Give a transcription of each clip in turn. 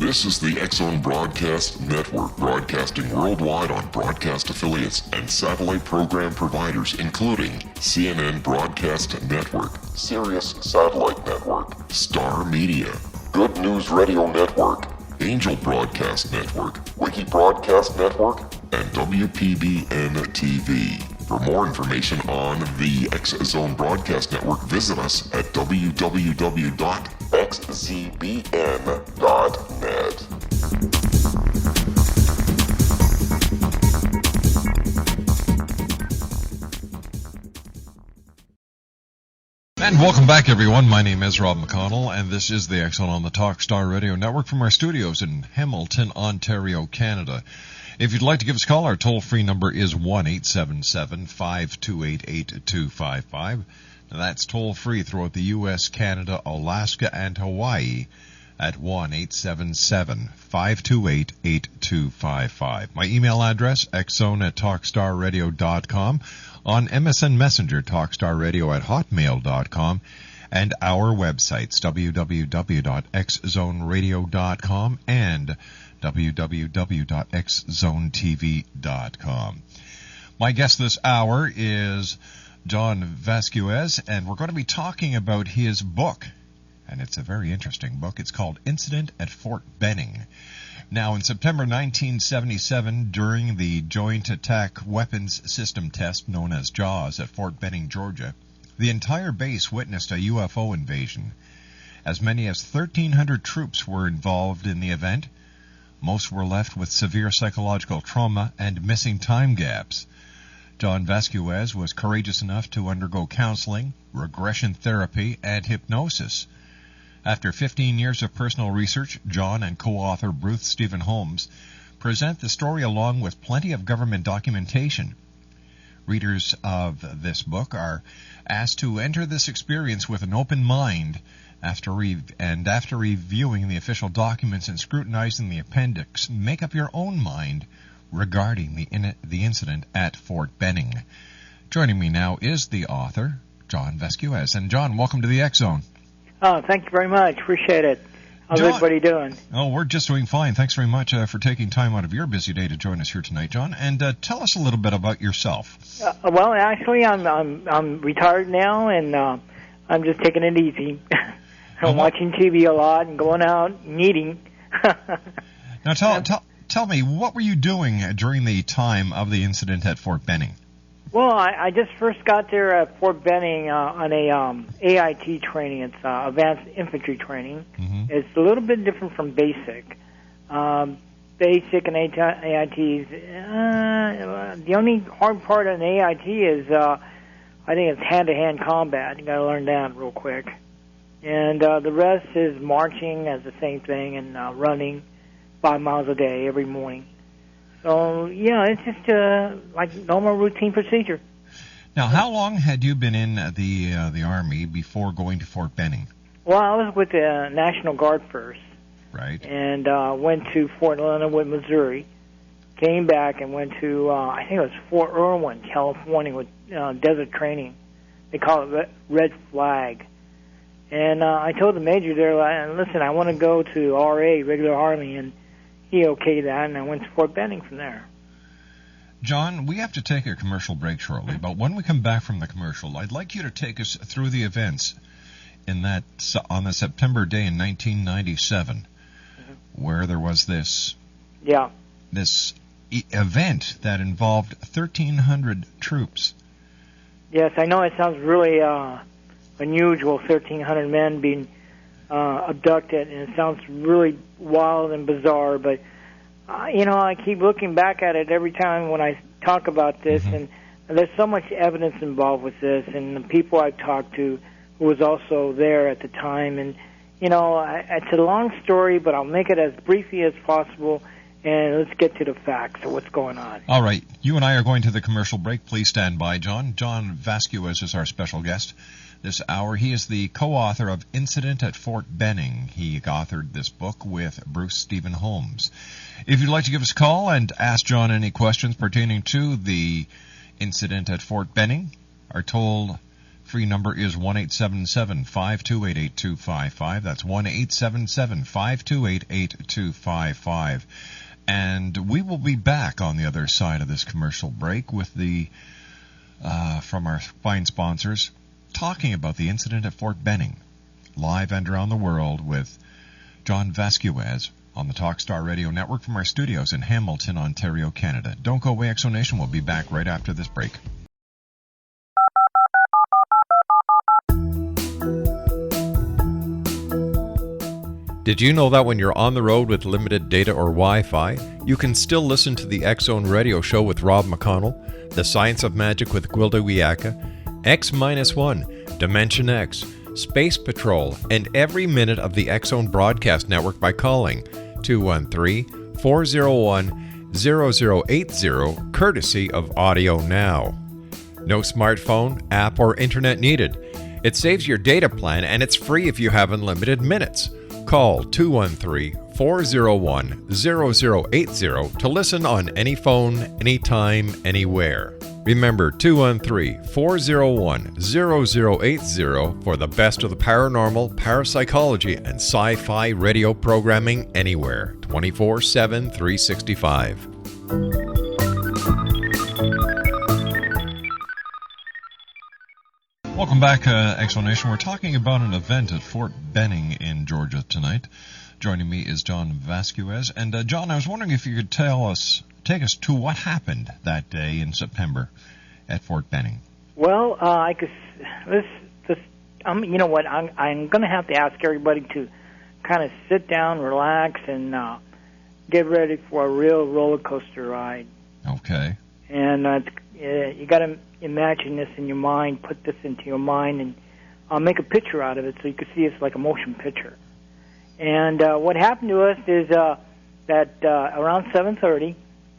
This is the X-Zone Broadcast Network, broadcasting worldwide on broadcast affiliates and satellite program providers, including CNN Broadcast Network, Sirius Satellite Network, Star Media, Good News Radio Network, Angel Broadcast Network, Wiki Broadcast Network, and WPBN TV. For more information on the X-Zone Broadcast Network, visit us at www.xzbn.net. And welcome back, everyone. My name is Rob McConnell, and this is the X-Zone on the Talkstar Radio Network from our studios in Hamilton, Ontario, Canada. If you'd like to give us a call, our toll-free number is 1-877-528-8255. That's toll-free throughout the U.S., Canada, Alaska, and Hawaii at 1-877-528-8255. My email address, xzone@talkstarradio.com. On MSN Messenger, talkstarradio@hotmail.com. And our websites, www.xzoneradio.com and www.xzonetv.com. My guest this hour is John Vasquez, and we're going to be talking about his book. And it's a very interesting book. It's called Incident at Fort Benning. Now, in September 1977, during the Joint Attack Weapons System test known as JAWS at Fort Benning, Georgia, the entire base witnessed a UFO invasion. As many as 1,300 troops were involved in the event. Most were left with severe psychological trauma and missing time gaps. John Vasquez was courageous enough to undergo counseling, regression therapy, and hypnosis. After 15 years of personal research, John and co-author Stephen Holms present the story along with plenty of government documentation. Readers of this book are asked to enter this experience with an open mind after reviewing the official documents and scrutinizing the appendix, make up your own mind regarding the incident at Fort Benning. Joining me now is the author, John Vasquez. And John, welcome to the X-Zone. Oh, thank you very much. Appreciate it. How's everybody doing? Oh, we're just doing fine. Thanks very much for taking time out of your busy day to join us here tonight, John. And tell us a little bit about yourself. Well, actually, I'm retired now, and I'm just taking it easy. I'm watching TV a lot and going out and eating. Now, tell me, what were you doing during the time of the incident at Fort Benning? Well, I just first got there at Fort Benning on a AIT training. It's advanced infantry training. Mm-hmm. It's a little bit different from basic. Basic and AITs. The only hard part on AIT is I think it's hand-to-hand combat. You got to learn that real quick. And the rest is marching as the same thing and running 5 miles a day every morning. So, yeah, it's just like normal routine procedure. Now, how long had you been in the Army before going to Fort Benning? Well, I was with the National Guard first. Right. And went to Fort Leonard, Missouri. Came back and went to, I think it was Fort Irwin, California, with desert training. They call it Red Flag. And I told the major there, listen, I want to go to RA, regular Army, and he okayed that, and I went to Fort Benning from there. John, we have to take a commercial break shortly, but when we come back from the commercial, I'd like you to take us through the events on the September day in 1997, where there was this event that involved 1,300 troops. Yes, I know it sounds really unusual, 1,300 men being abducted, and it sounds really wild and bizarre, but I keep looking back at it every time when I talk about this, and there's so much evidence involved with this, and the people I've talked to who was also there at the time, and it's a long story, but I'll make it as briefly as possible, and let's get to the facts of what's going on. All right, you and I are going to the commercial break. Please stand by, John. John Vasquez is our special guest this hour. He is the co-author of Incident at Fort Benning. He authored this book with Stephen Holms. If you'd like to give us a call and ask John any questions pertaining to the incident at Fort Benning, our toll Free number is 1-877-528-8255. That's 1-877-528-8255. And we will be back on the other side of this commercial break with from our fine sponsors, talking about the incident at Fort Benning, live and around the world with John Vasquez on the Talkstar Radio Network from our studios in Hamilton, Ontario, Canada. Don't go away, Exonation. We'll be back right after this break. Did you know that when you're on the road with limited data or Wi-Fi, you can still listen to the X-Zone Radio Show with Rob McConnell, The Science of Magic with Gwilda Wiyaka, X-1, Dimension X, Space Patrol, and every minute of the X-Zone Broadcast Network by calling 213-401-0080, courtesy of Audio Now. No smartphone, app, or internet needed. It saves your data plan, and it's free if you have unlimited minutes. Call 213-401-0080 to listen on any phone, anytime, anywhere. Remember 213-401-0080 for the best of the paranormal, parapsychology, and sci-fi radio programming anywhere, 24/7, 365. Welcome back, Explanation. We're talking about an event at Fort Benning in Georgia tonight. Joining me is John Vasquez. And John, I was wondering if you could take us to what happened that day in September at Fort Benning. Well, you know what? I'm going to have to ask everybody to kind of sit down, relax, and get ready for a real roller coaster ride. Okay. And you got to imagine this in your mind, put this into your mind, and make a picture out of it so you can see it's like a motion picture. And what happened to us is that around 7:30,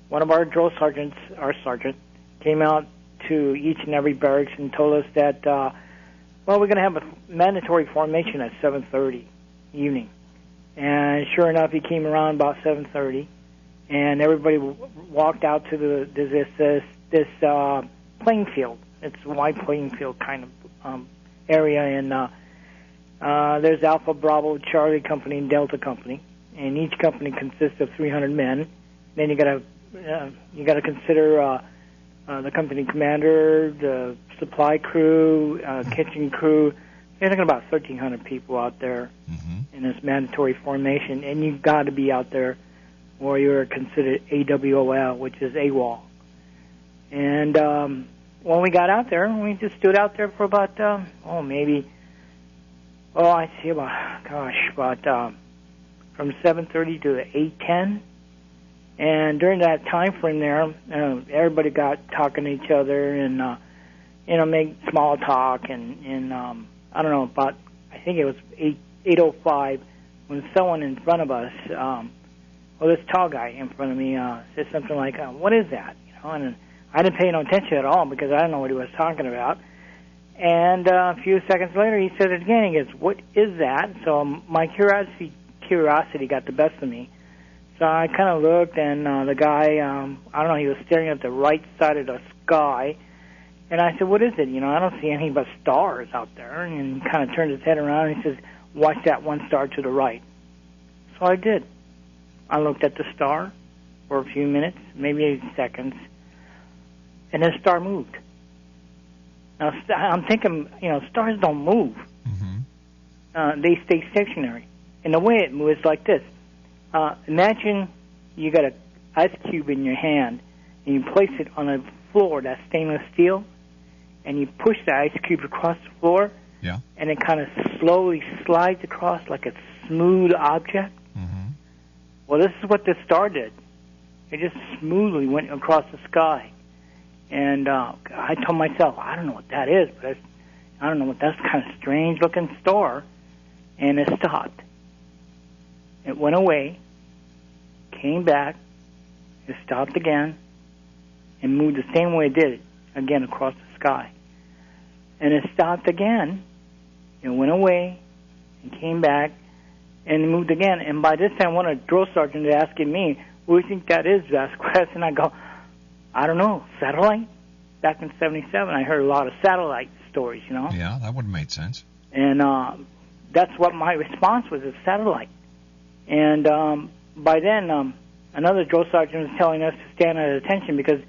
one of our drill sergeants, our sergeant, came out to each and every barracks and told us that, we're going to have a mandatory formation at 7:30 evening. And sure enough, he came around about 7:30, and everybody walked out to this playing field. It's a wide playing field kind of area, and there's Alpha, Bravo, Charlie Company, and Delta Company, and each company consists of 300 men. Then you got to consider the company commander, the supply crew, kitchen crew. They're talking about 1,300 people out there in this mandatory formation, and you got to be out there, or you're considered AWOL, which is AWOL. And when we got out there, we just stood out there for about, about from 7:30 to 8:10. And during that time frame there, everybody got talking to each other and, make small talk. And I don't know, I think it was 8:05 when someone in front of us, this tall guy in front of me, said something like, what is that? And I didn't pay no attention at all because I didn't know what he was talking about. And a few seconds later, he said it again. He goes, what is that? So my curiosity got the best of me. So I kind of looked, and the guy, he was staring at the right side of the sky. And I said, what is it? I don't see anything but stars out there. And he kind of turned his head around, and he says, watch that one star to the right. So I did. I looked at the star for a few minutes, maybe 8 seconds, and the star moved. Now, I'm thinking, stars don't move. They stay stationary. And the way it moves is like this. Imagine you got an ice cube in your hand, and you place it on a floor that's stainless steel, and you push the ice cube across the floor, and it kind of slowly slides across like a smooth object. Well, this is what this star did. It just smoothly went across the sky. And I told myself, I don't know what that is, but I don't know what that's kind of strange-looking star. And it stopped. It went away, came back, it stopped again, and moved the same way it did, again across the sky. And it stopped again, it went away, and came back, and it moved again. And by this time, one of the drill sergeants is asking me, what do you think that is, Vasquez? And I go, I don't know, satellite? Back in 77, I heard a lot of satellite stories, you know. Yeah, that would have made sense. And that's what my response was, a satellite. And by then, another drill sergeant was telling us to stand at attention because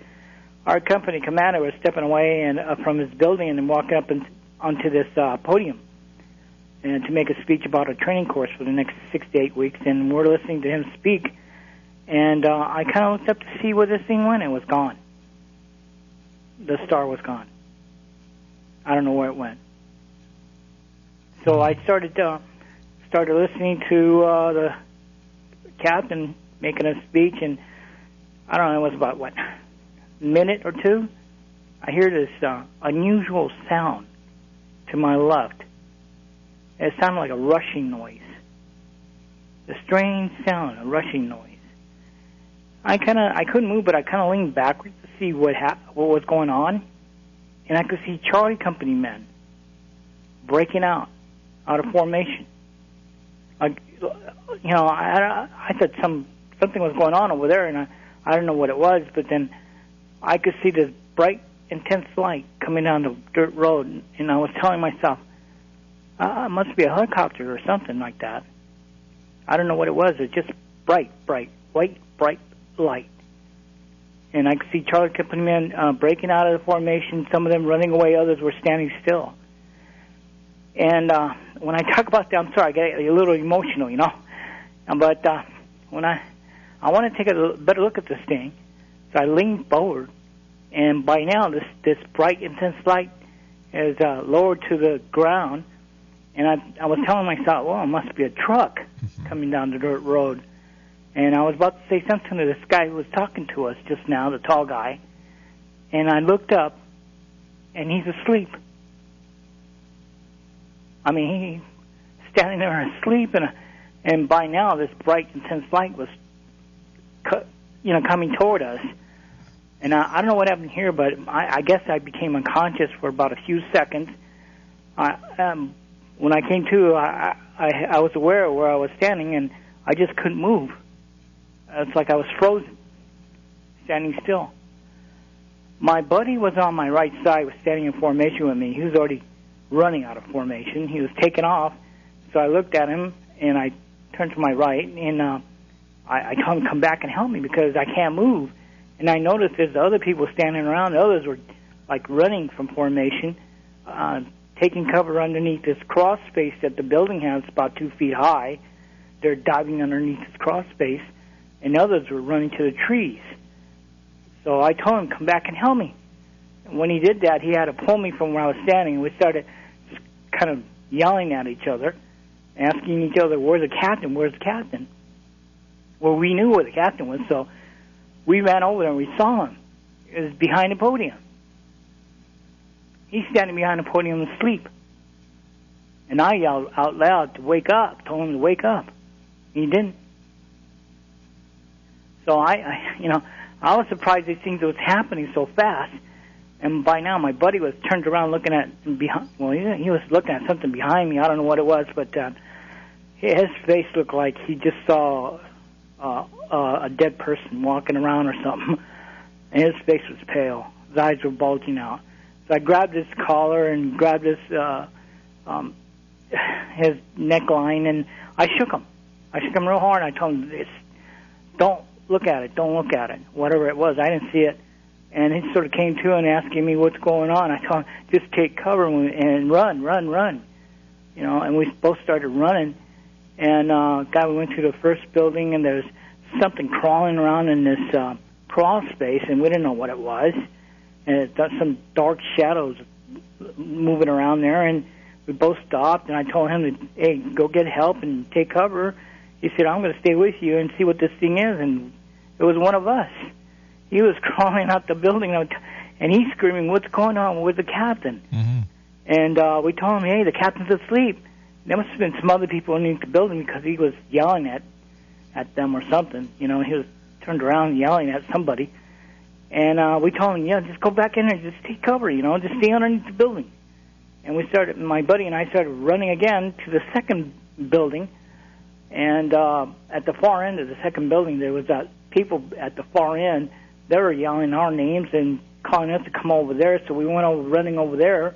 our company commander was stepping away and from his building and walking up onto this podium and to make a speech about a training course for the next 6 to 8 weeks. And we're listening to him speak. And I kind of looked up to see where this thing went, and it was gone. The star was gone. I don't know where it went. So I started listening to the captain making a speech, and I don't know, it was about, a minute or two, I hear this unusual sound to my left. It sounded like a rushing noise. A strange sound, a rushing noise. I couldn't move, but I kind of leaned backwards to see what was going on, and I could see Charlie Company men breaking out of formation. I thought something was going on over there, and I don't know what it was, but then I could see this bright, intense light coming down the dirt road, and I was telling myself, it must be a helicopter or something like that. I don't know what it was. It was just bright, white, bright light. And I could see Charlie Company men breaking out of the formation, some of them running away, others were standing still. And when I talk about that, I'm sorry, I get a little emotional, you know. But when I want to take a better look at this thing, so I leaned forward, and by now this bright, intense light is lowered to the ground, and I was telling myself, well, it must be a truck coming down the dirt road. And I was about to say something to this guy who was talking to us just now, the tall guy, and I looked up, and he's asleep. I mean, he's standing there asleep, and by now this bright, intense light was, coming toward us. And I don't know what happened here, but I guess I became unconscious for about a few seconds. When I came to, I was aware of where I was standing, and I just couldn't move. It's like I was frozen, standing still. My buddy was on my right side, was standing in formation with me. He was already running out of formation. He was taking off. So I looked at him, and I turned to my right, and I told him to come back and help me because I can't move. And I noticed there's other people standing around. The others were, like, running from formation, taking cover underneath this crawl space that the building has about 2 feet high. They're diving underneath this crawl space, and others were running to the trees. So I told him, come back and help me. And when he did that, he had to pull me from where I was standing, and we started kind of yelling at each other, asking each other, where's the captain, where's the captain? Well, we knew where the captain was, so we ran over there and we saw him. It was behind the podium. He's standing behind the podium asleep. And I yelled out loud to wake up, told him to wake up. He didn't. So I was surprised these things was happening so fast. And by now my buddy was turned around looking at behind. Well, he was looking at something behind me. I don't know what it was, but his face looked like he just saw a dead person walking around or something. And his face was pale. His eyes were bulging out. So I grabbed his collar and grabbed his neckline, and I shook him. I shook him real hard, and I told him, don't look at it, don't look at it. Whatever it was, I didn't see it. And he sort of came to and asking me what's going on. I told him, just take cover and run. And we both started running. And we went to the first building, and there's something crawling around in this crawl space, and we didn't know what it was. And it got some dark shadows moving around there, and we both stopped, and I told him, hey, go get help and take cover. He said, I'm going to stay with you and see what this thing is, and it was one of us. He was crawling out the building, and he's screaming, what's going on with the captain? Mm-hmm. And we told him, hey, the captain's asleep. There must have been some other people underneath the building because he was yelling at them or something. He was turned around yelling at somebody. And we told him, yeah, just go back in there, just take cover, just stay underneath the building. And my buddy and I started running again to the second building. And at the far end of the second building, there was people at the far end. They were yelling our names and calling us to come over there. So we went running over there.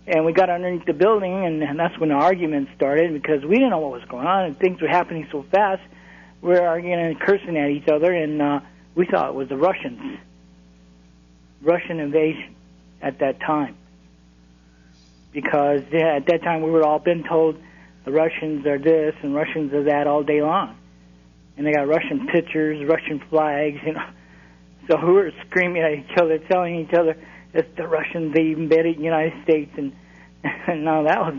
And we got underneath the building, and that's when the argument started because we didn't know what was going on, and things were happening so fast. We were arguing and cursing at each other, and we thought it was the Russian invasion at that time. Because at that time we were all been told the Russians are this and Russians are that all day long. And they got Russian pictures, Russian flags, So we were screaming at each other, telling each other it's the Russians, they invaded the United States. And no, that was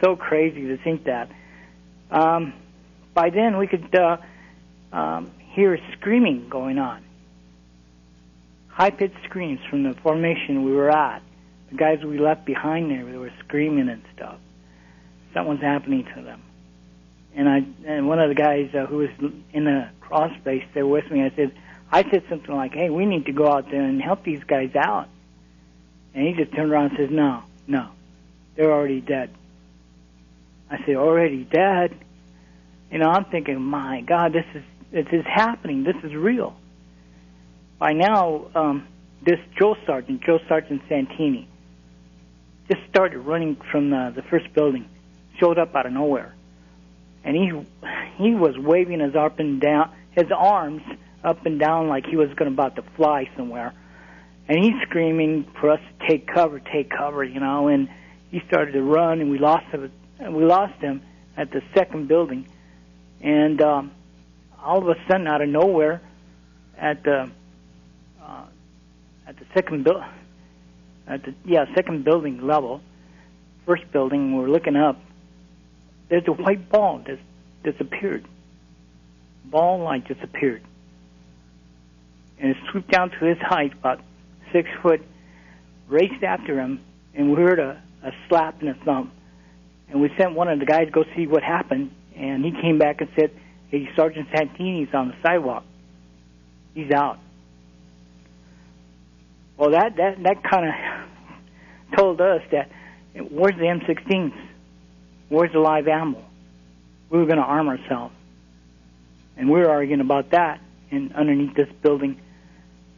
so crazy to think that. By then we could hear screaming going on. High-pitched screams from the formation we were at. The guys we left behind there, they were screaming and stuff. Something's happening to them. And one of the guys who was in the cross base there with me, I said something like, hey, we need to go out there and help these guys out. And he just turned around and says, no, they're already dead. I said, already dead? I'm thinking, my God, this is happening. This is real. By now, this Joe Sergeant Santini, just started running from the first building, showed up out of nowhere. And he was waving his arms up and down like he was about to fly somewhere. And he's screaming for us to take cover, and he started to run, and we lost him at the second building. And all of a sudden, out of nowhere, at the second building level, first building, we're looking up. There's a white ball that disappeared. Ball light disappeared, and it swooped down to his height, about 6 foot, raced after him, and we heard a slap and a thump. And we sent one of the guys to go see what happened, and he came back and said, hey, Sergeant Santini's on the sidewalk. He's out. Well, that kind of told us that, where's the M16s? Where's the live ammo? We were going to arm ourselves. And we were arguing about that underneath this building.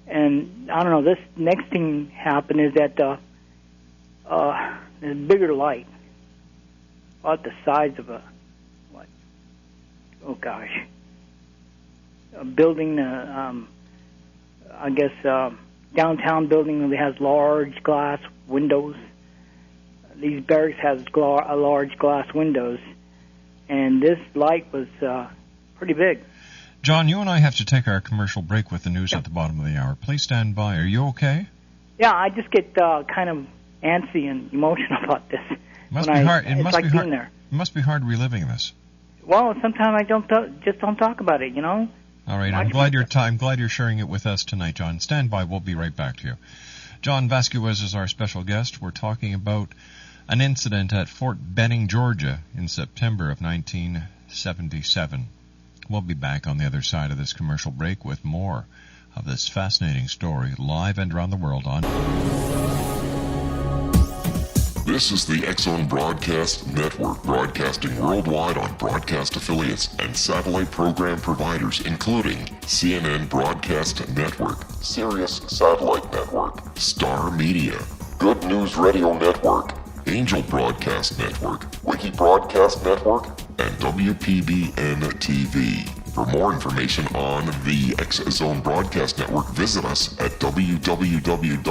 And I don't know, this next thing happened is that there's a bigger light, about the size of a building, I guess, downtown building that has large glass windows. These barracks has large glass windows, and this light was pretty big. John, you and I have to take our commercial break with the news at the bottom of the hour. Please stand by. Are you okay? Yeah, I just get kind of antsy and emotional about this. It must be hard. It must be hard reliving this. Well, sometimes I don't talk about it, All right, I'm glad you're sharing it with us tonight, John. Stand by. We'll be right back to you. John Vasquez is our special guest. We're talking about an incident at Fort Benning, Georgia in September of 1977. We'll be back on the other side of this commercial break with more of this fascinating story live and around the world on... This is the X-Zone Broadcast Network, broadcasting worldwide on broadcast affiliates and satellite program providers, including CNN Broadcast Network, Sirius Satellite Network, Star Media, Good News Radio Network, Angel Broadcast Network, Wiki Broadcast Network, and WPBN TV. For more information on the X-Zone Broadcast Network, visit us at www.xzbn.net.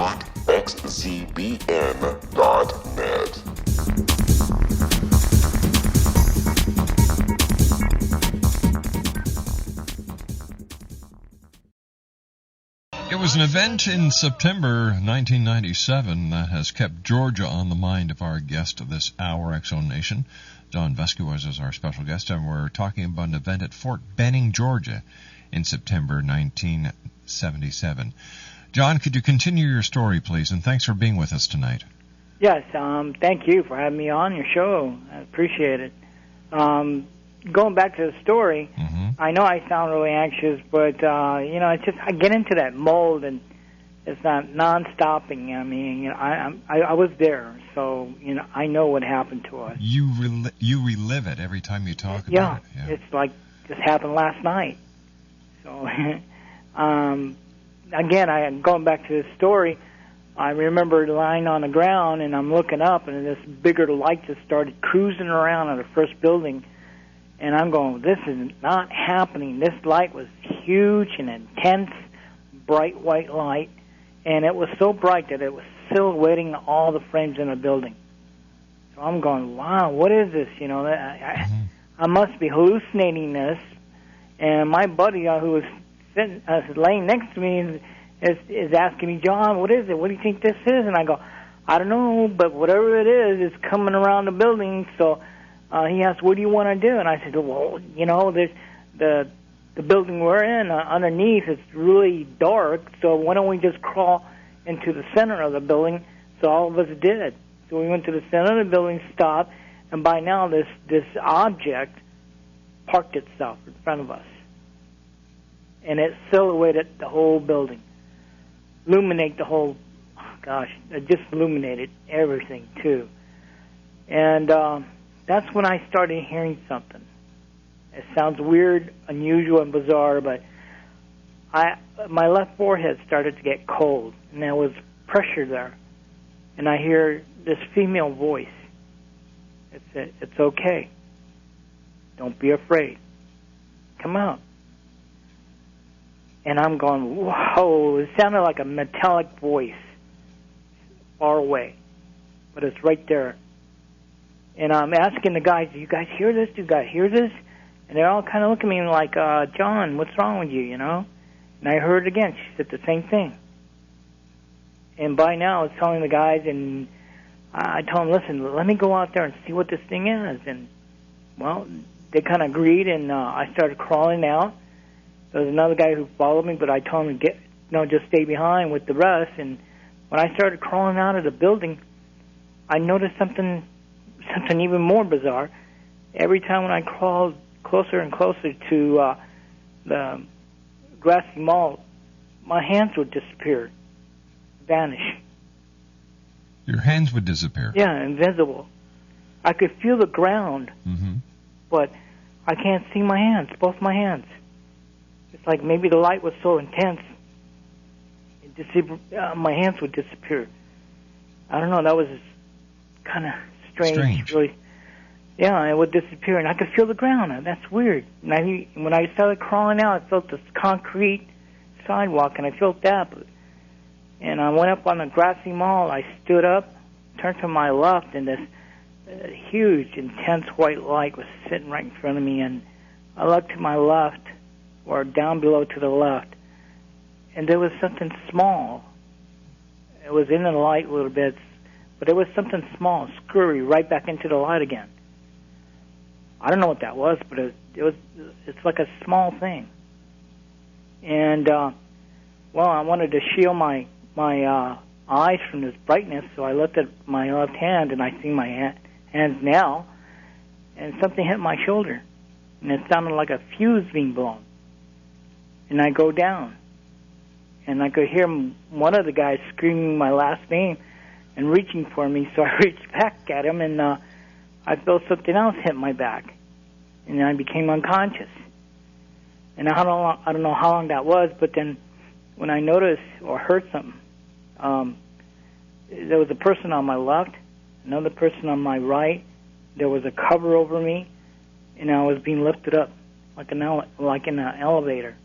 It was an event in September 1997 that has kept Georgia on the mind of our guest of this hour, X-Zone Nation. John Vasquez is our special guest, and we're talking about an event at Fort Benning, Georgia in September 1977. John, could you continue your story, please? And thanks for being with us tonight. Yes, thank you for having me on your show. I appreciate it. Going back to the story, I know I sound really anxious, but, it's just I get into that mold, and it's not non-stopping. I mean, I was there, so, I know what happened to us. You relive it every time you talk about it. Yeah, it's like this happened last night. So, again, going back to the story, I remember lying on the ground, and I'm looking up, and this bigger light just started cruising around on the first building. And I'm going, this is not happening. This light was huge and intense, bright white light. And it was so bright that it was silhouetting all the frames in the building. So I'm going, wow, what is this? You know, I must be hallucinating this. And my buddy who was laying next to me is asking me, John, what is it? What do you think this is? And I go, I don't know, but whatever it is, it's coming around the building. So he asked, what do you want to do? And I said, well, you know, there's the building we're in, underneath, it's really dark, so why don't we just crawl into the center of the building? So all of us did. So we went to the center of the building, stopped, and by now this object parked itself in front of us. And it silhouetted the whole building, illuminate the whole, it just illuminated everything, too. And that's when I started hearing something. It sounds weird, unusual, and bizarre, but my left forehead started to get cold, and there was pressure there. And I hear this female voice. It said, it's okay. Don't be afraid. Come out. And I'm going, whoa, it sounded like a metallic voice far away, but it's right there. And I'm asking the guys, do you guys hear this? Do you guys hear this? And they're all kind of looking at me like, John, what's wrong with you, you know? And I heard it again. She said the same thing. And by now I was telling the guys, and I told them, listen, let me go out there and see what this thing is. And, well, they kind of agreed, and I started crawling out. There was another guy who followed me, but I told him to just stay behind with the rest. And when I started crawling out of the building, I noticed something even more bizarre. Every time when I crawled closer and closer to the grassy mall, my hands would disappear, vanish. Your hands would disappear? Yeah, invisible. I could feel the ground, but I can't see my hands, both my hands. It's like maybe the light was so intense, my hands would disappear. I don't know, that was kind of strange. Really. Yeah, it would disappear, and I could feel the ground. That's weird. And when I started crawling out, I felt this concrete sidewalk, and I felt that. And I went up on the grassy mall. I stood up, turned to my left, and this huge, intense white light was sitting right in front of me. And I looked to my left, or down below to the left, and there was something small. It was in the light a little bit, but it was something small, scurry right back into the light again. I don't know what that was, but it's like a small thing. And well, I wanted to shield my eyes from this brightness, so I looked at my left hand, and I see my hands now, and something hit my shoulder, and it sounded like a fuse being blown. And I go down, and I could hear one of the guys screaming my last name and reaching for me, so I reached back at him, and I felt something else hit my back, and I became unconscious. And I don't know how long that was, but then when I noticed or heard something, there was a person on my left, another person on my right. There was a cover over me, and I was being lifted up like in an elevator,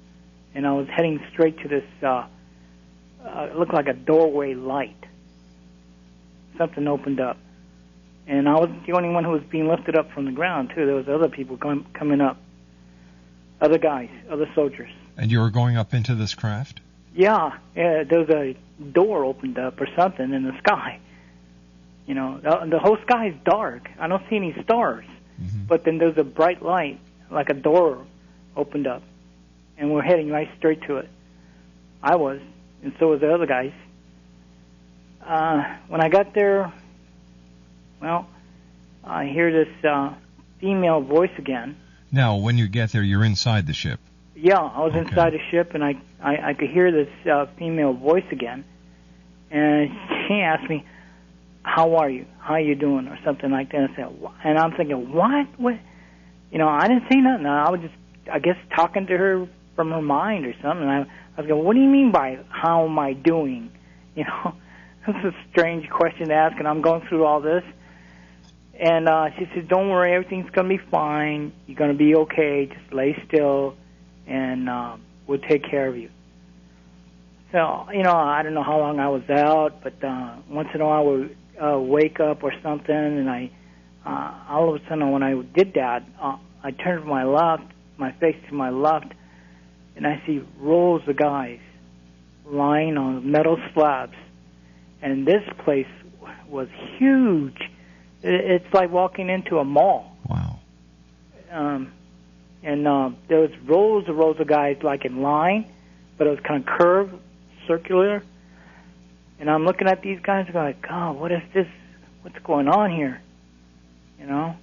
and I was heading straight to this. It looked like a doorway light. Something opened up. And I wasn't the only one who was being lifted up from the ground, too. There was other people coming up, other guys, other soldiers. And you were going up into this craft? Yeah, there was a door opened up or something in the sky. You know, the whole sky is dark. I don't see any stars. But then there's a bright light, like a door opened up. And we're heading right straight to it. I was, and so was the other guys. When I got there, well, I hear this female voice again. Now, when you get there, you're inside the ship. Yeah, I was inside the ship, and I could hear this female voice again. And she asked me, how are you? How are you doing? Or something like that. And I'm thinking, what? You know, I didn't say nothing. I was just, I guess, talking to her from her mind or something. And I was going, what do you mean by how am I doing? You know, It's a strange question to ask, and I'm going through all this. And she said, don't worry, everything's going to be fine. You're going to be okay. Just lay still, and we'll take care of you. So, I don't know how long I was out, but once in a while I would wake up or something, and all of a sudden when I did that, I turned to my face to my left, and I see rows of guys lying on metal slabs. And this place was huge. It's like walking into a mall. Wow. And there was rows of guys like in line, but it was kind of curved, circular. And I'm looking at these guys and going, God, what is this? What's going on here? And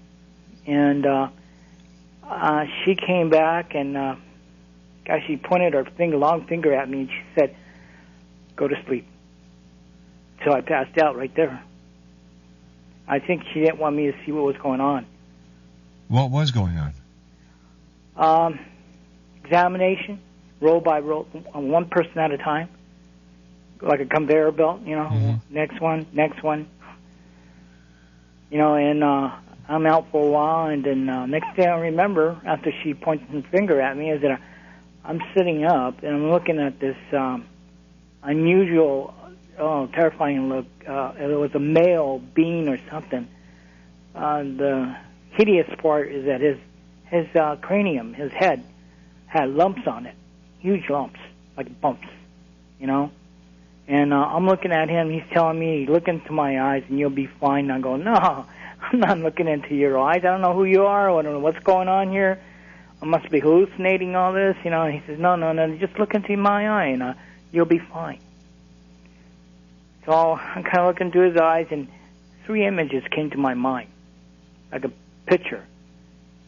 she came back and she pointed her long finger at me and she said, go to sleep. So I passed out right there. I think she didn't want me to see what was going on. What was going on? Examination, row by row, one person at a time, like a conveyor belt, next one. And I'm out for a while, and then next day I remember, after she pointed her finger at me, is that I'm sitting up, and I'm looking at this unusual, terrifying look. It was a male being or something. The hideous part is that his cranium, his head, had lumps on it, huge lumps, like bumps, And I'm looking at him. He's telling me, look into my eyes and you'll be fine. And I go, no, I'm not looking into your eyes. I don't know who you are. I don't know what's going on here. I must be hallucinating all this. And he says, no, just look into my eye and you'll be fine. So I'm kind of looking into his eyes, and 3 images came to my mind, like a picture.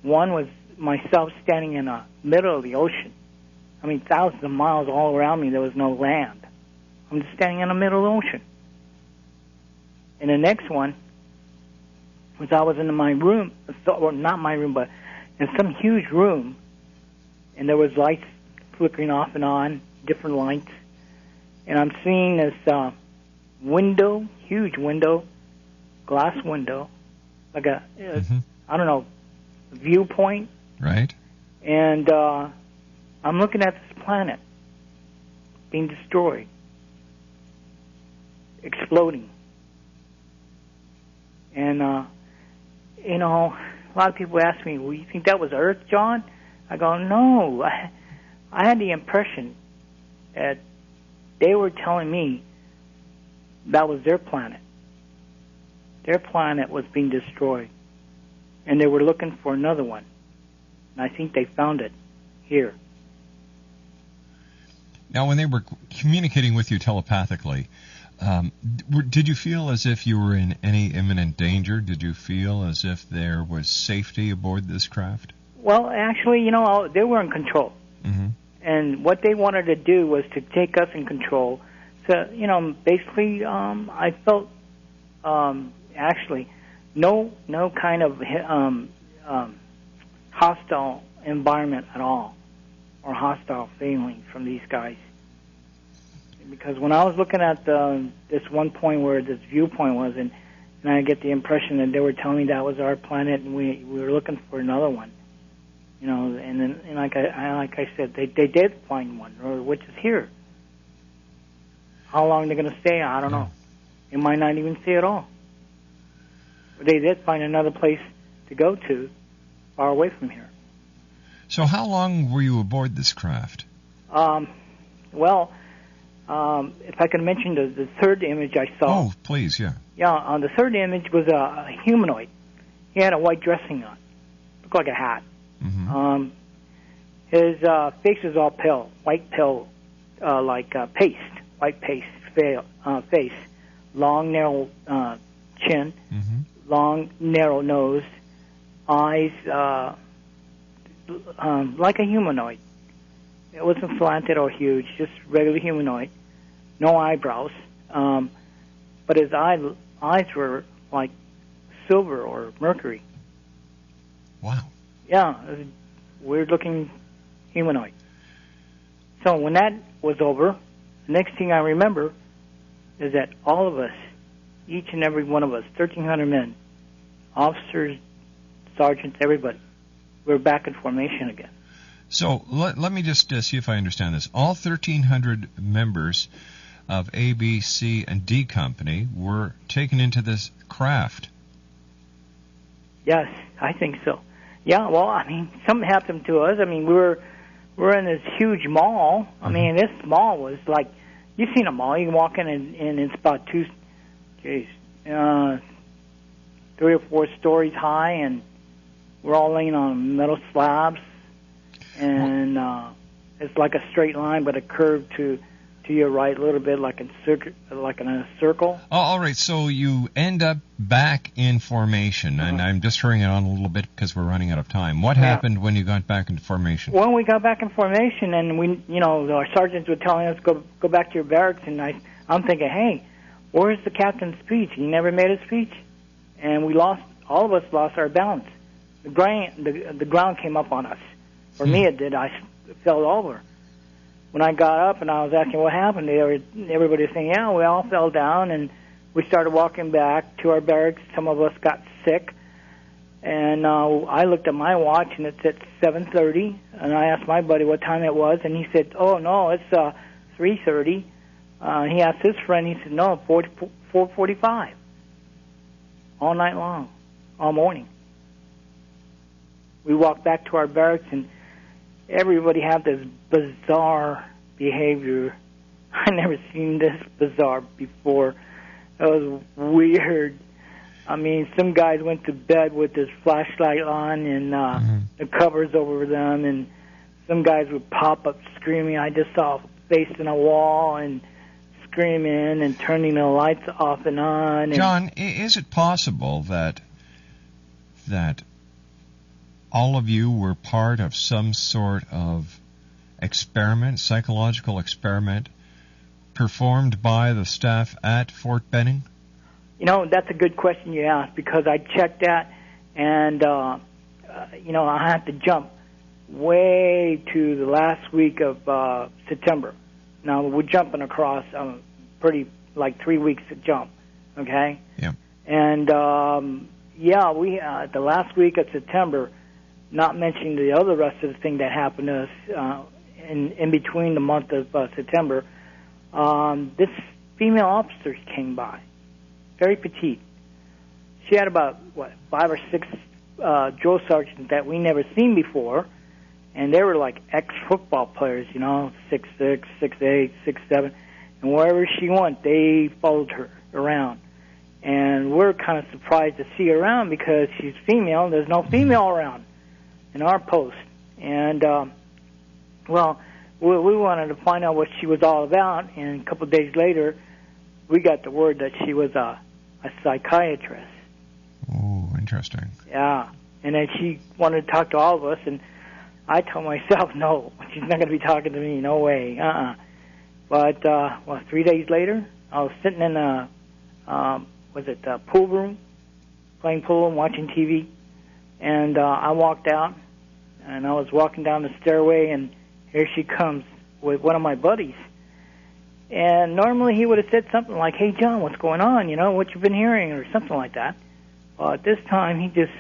One was myself standing in the middle of the ocean. I mean, thousands of miles all around me, there was no land. I'm just standing in the middle of the ocean. And the next one was I was in my room, well, not my room, but in some huge room, and there was lights flickering off and on, different lights. And I'm seeing this window, huge window, glass window, like a, I don't know, viewpoint. Right. And I'm looking at this planet being destroyed, exploding. And, a lot of people ask me, well, you think that was Earth, John? I go, no. I had the impression that they were telling me that was their planet. Their planet was being destroyed. And they were looking for another one. And I think they found it here. Now, when they were communicating with you telepathically, did you feel as if you were in any imminent danger? Did you feel as if there was safety aboard this craft? Well, actually, they were in control. Mm-hmm. And what they wanted to do was to take us in control. So, basically, I felt, actually, no kind of hostile environment at all, or hostile feeling from these guys. Because when I was looking at this one point where this viewpoint was, and I get the impression that they were telling me that was our planet, and we were looking for another one. And then, like I said, they did find one, which is here. How long they're going to stay, I don't know. They might not even stay at all. But they did find another place to go to, far away from here. So how long were you aboard this craft? If I can mention the third image I saw. Oh, please, yeah. Yeah, the third image was a humanoid. He had a white dressing on. Looked like a hat. Mm-hmm. His face was all pale, white pale, like paste, white paste face. Long, narrow chin, mm-hmm. long, narrow nose, eyes like a humanoid. It wasn't slanted or huge, just regular humanoid. No eyebrows. But his eyes were like silver or mercury. Wow. Yeah, it was a weird-looking humanoid. So when that was over, the next thing I remember, is that all of us, each and every one of us, 1,300 men, officers, sergeants, everybody, we're back in formation again. So let me just see if I understand this. All 1,300 members of A, B, C, and D Company were taken into this craft. Yes, I think so. Yeah, well, I mean, something happened to us. I mean, we're in this huge mall. I mean, this mall was like, you've seen a mall. You can walk in and it's about 3 or 4 stories high, and we're all laying on metal slabs, and it's like a straight line, but a curve to your right a little bit, like in a circle. Oh, all right. So you end up back in formation, and I'm just hurrying it on a little bit because we're running out of time. What happened when you got back into formation? When we got back in formation, and our sergeants were telling us go back to your barracks, and I'm thinking, hey, where's the captain's speech? He never made a speech, and all of us lost our balance. The ground came up on us. For me, it did. I fell over. When I got up and I was asking what happened, everybody was saying, yeah, we all fell down, and we started walking back to our barracks. Some of us got sick, and I looked at my watch, and it said 7:30, and I asked my buddy what time it was, and he said, oh, no, it's 3:30. He asked his friend, he said, no, 4:45. All night long, all morning. We walked back to our barracks, and everybody had this bizarre behavior. I never seen this bizarre before. It was weird. I mean, some guys went to bed with this flashlight on and the covers over them, and some guys would pop up screaming. I just saw a face in a wall and screaming and turning the lights off and on. John, is it possible that all of you were part of some sort of experiment, psychological experiment, performed by the staff at Fort Benning? That's a good question you asked, because I checked that, and, I have to jump way to the last week of September. Now, we're jumping across pretty, like 3 weeks to jump, okay? Yeah. And, we, the last week of September, not mentioning the other rest of the thing that happened to us in between the month of September, this female officer came by, very petite. She had about, 5 or 6 drill sergeants that we never seen before, and they were like ex-football players, 6'6", 6'8", 6'7", and wherever she went, they followed her around. And we're kind of surprised to see her around because she's female, and there's no female around in our post. And, we wanted to find out what she was all about, and a couple of days later, we got the word that she was a psychiatrist. Oh, interesting. Yeah, and then she wanted to talk to all of us, and I told myself, no, she's not going to be talking to me, no way, But, 3 days later, I was sitting in a, pool room, playing pool and watching TV, and I walked out, and I was walking down the stairway, and here she comes with one of my buddies. And normally he would have said something like, hey, John, what's going on, what you've been hearing, or something like that. But this time he just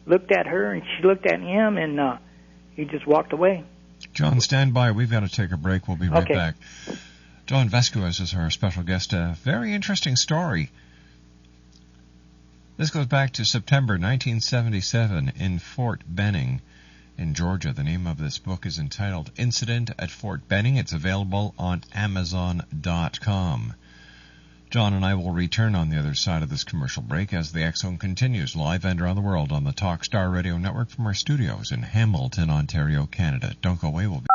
looked at her, and she looked at him, and he just walked away. John, stand by. We've got to take a break. We'll be right back. John Vasquez is our special guest. A very interesting story. This goes back to September 1977 in Fort Benning in Georgia. The name of this book is entitled Incident at Fort Benning. It's available on Amazon.com. John and I will return on the other side of this commercial break as the X Zone continues live and around the world on the Talkstar Radio Network from our studios in Hamilton, Ontario, Canada. Don't go away. We'll be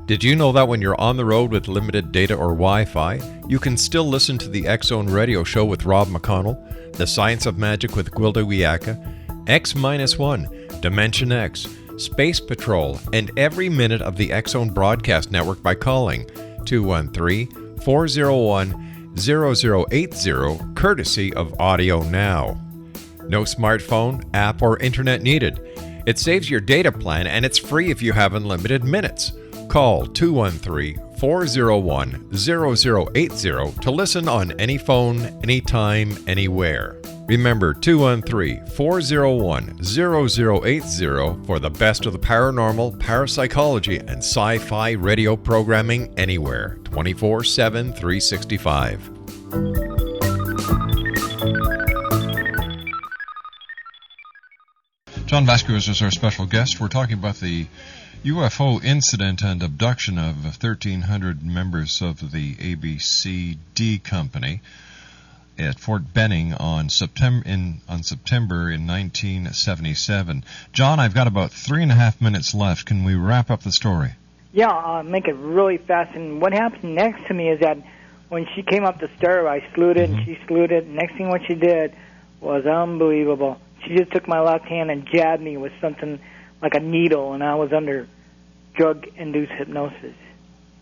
Did you know that when you're on the road with limited data or Wi-Fi, you can still listen to the X Zone radio show with Rob McConnell, The Science of Magic with Gwilda Wiyaka, X-1, Dimension X, Space Patrol, and every minute of the X Zone broadcast network by calling 213-401-0080, courtesy of Audio Now. No smartphone, app, or internet needed. It saves your data plan, and it's free if you have unlimited minutes. Call 213-401-0080 to listen on any phone, anytime, anywhere. Remember, 213-401-0080 for the best of the paranormal, parapsychology, and sci-fi radio programming anywhere, 24/7, 365. John Vasquez is our special guest. We're talking about the UFO incident and abduction of 1,300 members of the ABCD Company at Fort Benning on September in 1977. John, I've got about 3.5 minutes left. Can we wrap up the story? Yeah, I'll make it really fast. And what happened next to me is that when she came up the stair, I saluted and she saluted. Next thing what she did was unbelievable. She just took my left hand and jabbed me with something like a needle, and I was under drug-induced hypnosis.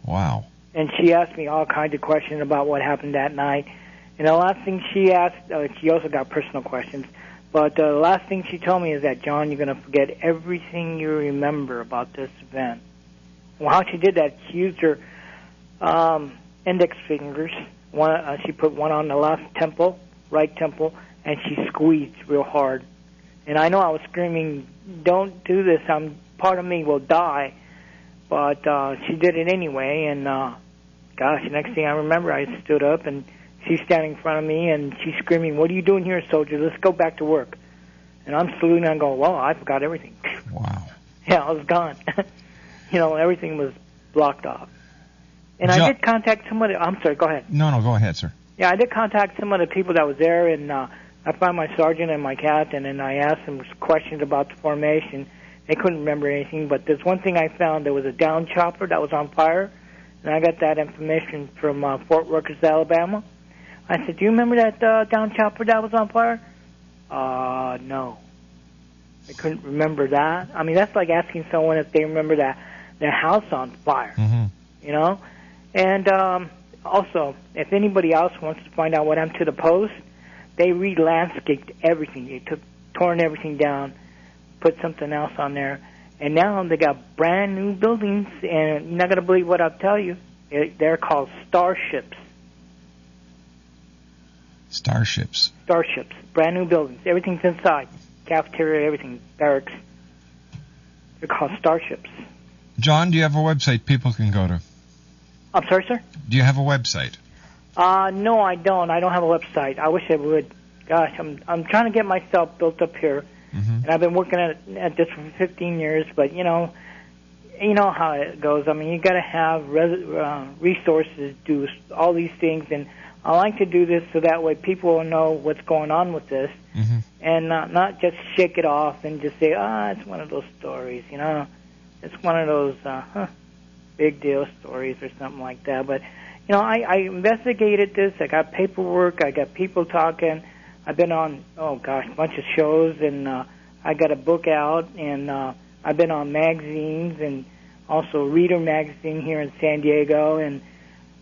Wow. And she asked me all kinds of questions about what happened that night. And the last thing she asked, she also got personal questions, but the last thing she told me is that, John, you're going to forget everything you remember about this event. Well, how she did that, she used her index fingers. She put one on the left temple, right temple, and she squeezed real hard. And I know I was screaming, don't do this, part of me will die. But she did it anyway, and gosh, the next thing I remember, I stood up, and she's standing in front of me, and she's screaming, what are you doing here, soldier? Let's go back to work. And I'm saluting, and I go, well, I forgot everything. Wow. Yeah, I was gone. Everything was blocked off. And I did contact some of the... I'm sorry, go ahead. No, go ahead, sir. Yeah, I did contact some of the people that was there, and I found my sergeant and my captain, and I asked them questions about the formation. They couldn't remember anything, but there's one thing I found. There was a down chopper that was on fire, and I got that information from Fort Worth, Alabama. I said, do you remember that down chopper that was on fire? No. They couldn't remember that. I mean, that's like asking someone if they remember their house on fire, And also, if anybody else wants to find out what happened to the post, they re-landscaped everything. They torn everything down, put something else on there, and now they got brand new buildings, and you're not going to believe what I'll tell you. They're called starships. Starships. Starships. Brand new buildings. Everything's inside. Cafeteria, everything. Barracks. They're called starships. John, do you have a website people can go to? I'm sorry, sir? Do you have a website? No, I don't. I don't have a website. I wish I would. Gosh, I'm trying to get myself built up here, and I've been working at this for 15 years. But you know how it goes. I mean, you got to have resources, do all these things, and I like to do this so that way people will know what's going on with this, and not just shake it off and just say, it's one of those stories. It's one of those big deal stories or something like that. But I investigated this. I got paperwork. I got people talking. I've been on, a bunch of shows, and I got a book out, and I've been on magazines, and also Reader magazine here in San Diego, and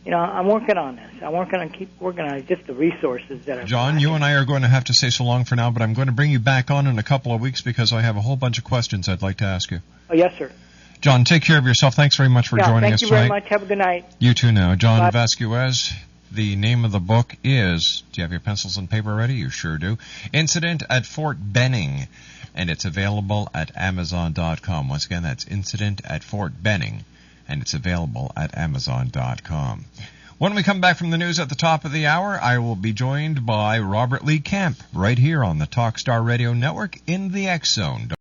I'm working on this. Keep working on it, just the resources that are. John, you and I are going to have to say so long for now, but I'm going to bring you back on in a couple of weeks because I have a whole bunch of questions I'd like to ask you. Oh, yes, sir. John, take care of yourself. Thanks very much for joining us tonight. Thank you very much. Have a good night. You too now. John Bye. Vasquez. The name of the book is, do you have your pencils and paper ready? You sure do. Incident at Fort Benning, and it's available at Amazon.com. Once again, that's Incident at Fort Benning, and it's available at Amazon.com. When we come back from the news at the top of the hour, I will be joined by Robert Lee Camp right here on the Talkstar Radio Network in the X Zone.